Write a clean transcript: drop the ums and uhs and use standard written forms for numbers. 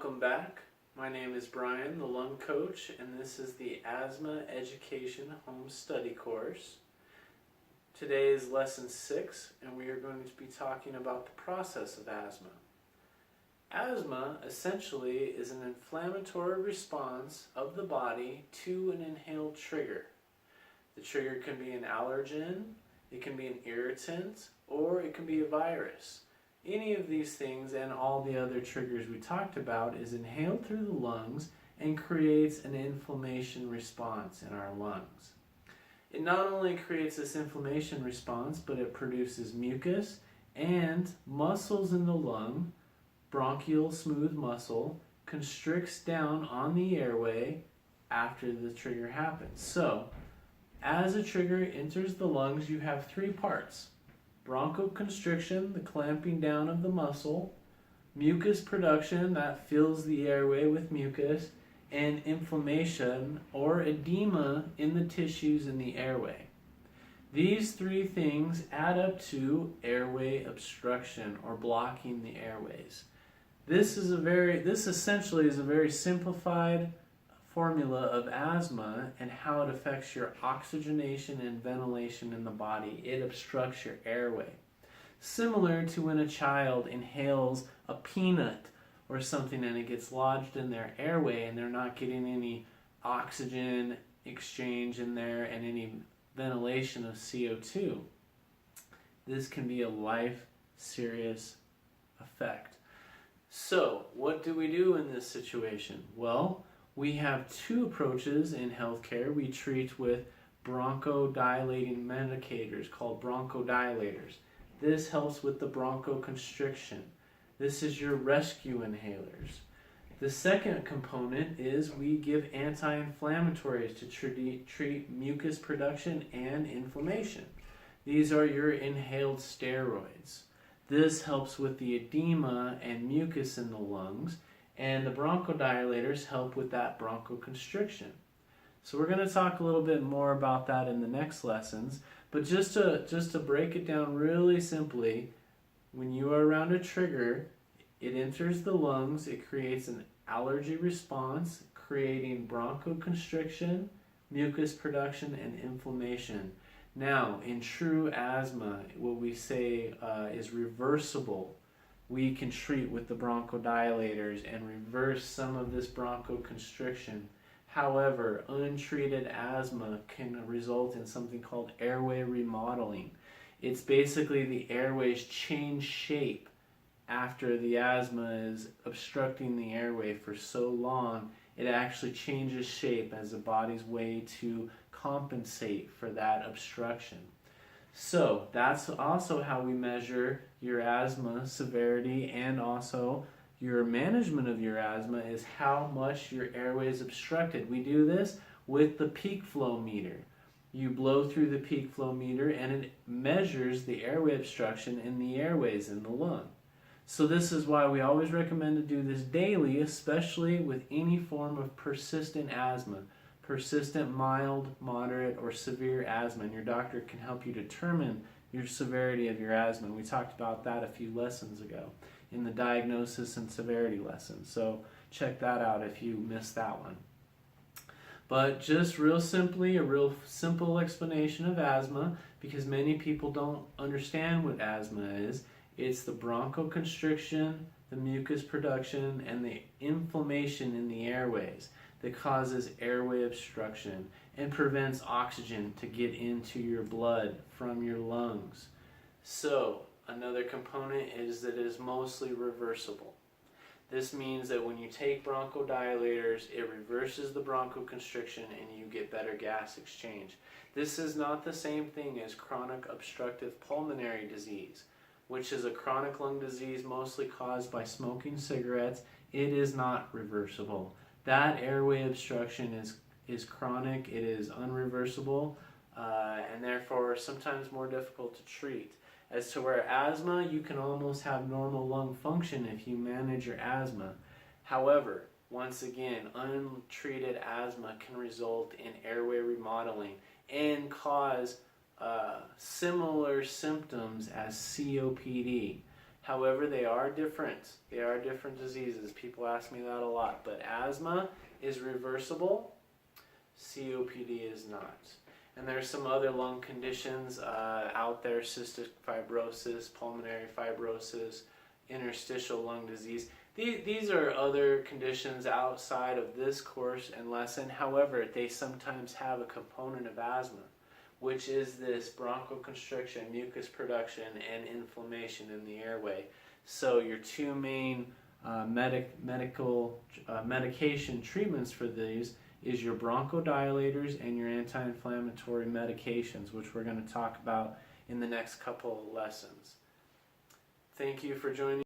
Welcome back. My name is Brian, the lung coach, and this is the Asthma Education Home Study course. Today is lesson 6, and we are going to be talking about the process of asthma. Asthma essentially is an inflammatory response of the body to an inhaled trigger. The trigger can be an allergen, it can be an irritant, or it can be a virus. Any of these things and all the other triggers we talked about is inhaled through the lungs and creates an inflammation response in our lungs. It not only creates this inflammation response, but it produces mucus and muscles in the lung. Bronchial smooth muscle constricts down on the airway after the trigger happens. So, as a trigger enters the lungs, you have three parts. Bronchoconstriction, the clamping down of the muscle, mucus production, that fills the airway with mucus, and inflammation or edema in the tissues in the airway. These three things add up to airway obstruction or blocking the airways. This essentially is a very simplified formula of asthma and how it affects your oxygenation and ventilation in the body. It obstructs your airway. Similar to when a child inhales a peanut or something and it gets lodged in their airway and they're not getting any oxygen exchange in there and any ventilation of CO2. This can be a life-serious effect. So, what do we do in this situation? Well, we have two approaches in healthcare. We treat with bronchodilating medicators called bronchodilators. This helps with the bronchoconstriction. This is your rescue inhalers. The second component is we give anti-inflammatories to treat mucus production and inflammation. These are your inhaled steroids. This helps with the edema and mucus in the lungs, and the bronchodilators help with that bronchoconstriction. So we're going to talk a little bit more about that in the next lessons, but just to break it down really simply, when you are around a trigger, it enters the lungs, it creates an allergy response, creating bronchoconstriction, mucus production, and inflammation. Now, in true asthma, what we say is reversible. We can treat with the bronchodilators and reverse some of this bronchoconstriction. However, untreated asthma can result in something called airway remodeling. It's basically the airways change shape after the asthma is obstructing the airway for so long. It actually changes shape as the body's way to compensate for that obstruction. So that's also how we measure your asthma severity, and also your management of your asthma is how much your airway is obstructed. We do this with the peak flow meter. You blow through the peak flow meter and it measures the airway obstruction in the airways in the lung. So this is why we always recommend to do this daily, especially with any form of persistent asthma. Persistent, mild, moderate, or severe asthma, and your doctor can help you determine your severity of your asthma. We talked about that a few lessons ago in the diagnosis and severity lesson, so check that out if you missed that one. But just real simply, a real simple explanation of asthma, because many people don't understand what asthma is. It's the bronchoconstriction, the mucus production, and the inflammation in the airways that causes airway obstruction and prevents oxygen to get into your blood from your lungs. So, another component is that it is mostly reversible. This means that when you take bronchodilators, it reverses the bronchoconstriction and you get better gas exchange. This is not the same thing as chronic obstructive pulmonary disease, which is a chronic lung disease mostly caused by smoking cigarettes. It is not reversible. That airway obstruction is chronic, it is unreversible, and therefore sometimes more difficult to treat. As to where asthma, you can almost have normal lung function if you manage your asthma. However, once again, untreated asthma can result in airway remodeling and cause similar symptoms as COPD. However, they are different. They are different diseases. People ask me that a lot. But asthma is reversible. COPD is not. And there's some other lung conditions out there: cystic fibrosis, pulmonary fibrosis, interstitial lung disease. These are other conditions outside of this course and lesson. However, they sometimes have a component of asthma, which is this bronchoconstriction, mucus production, and inflammation in the airway. So your two main medication treatments for these is your bronchodilators and your anti-inflammatory medications, which we're going to talk about in the next couple of lessons. Thank you for joining.